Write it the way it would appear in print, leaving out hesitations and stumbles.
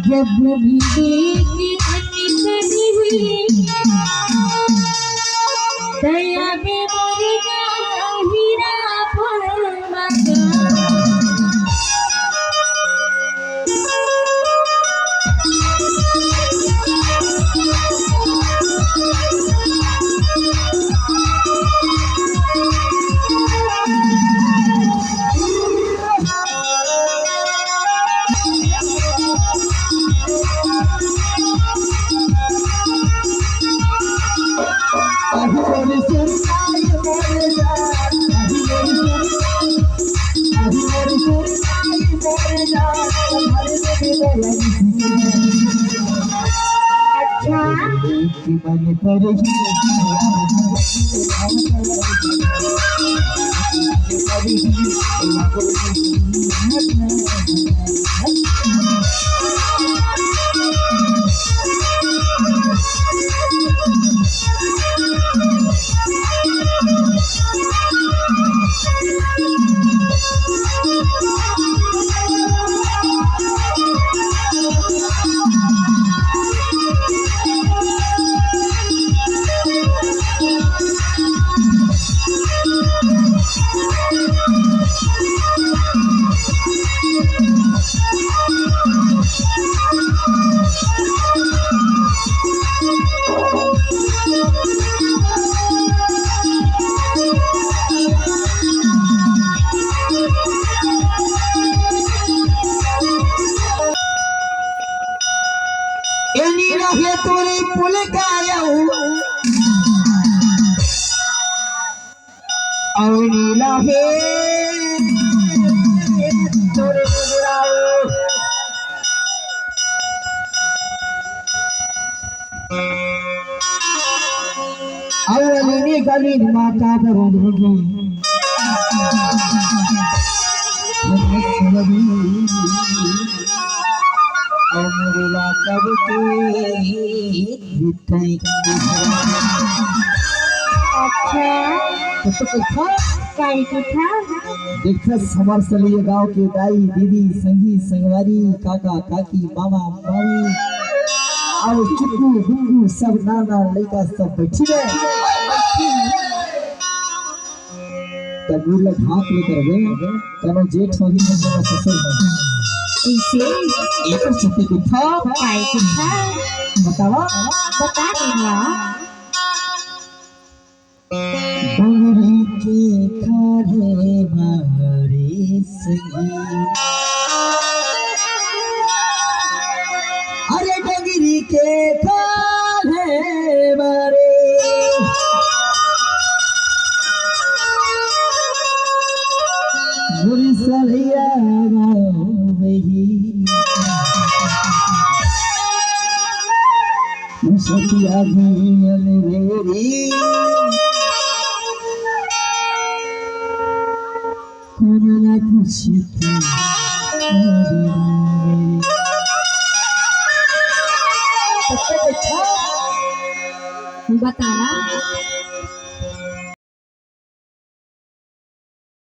जब भी देखी दया बे मोरी हीरा तोरे पुल नीला है तोरे अवलीने गली माता पर होगी अमरुला कब के देखा समार सलिए गांव के दाई दीदी संगी संगवारी काका काकी मामा मामी और चुप्पू गुंगू सब नाना लड़का सब बैठी रहे तब वो लोग हाथ लेकर गए कनो जेठ होगी न कनो ससुर होगी इसे एक छुट्टी को था काय को था बतावा बता देना डोंगरी के खारे मारे संगी अरे डोंगरी के खारे मारे बुरी सलिया सतिया मेरी कोना पूछी बताना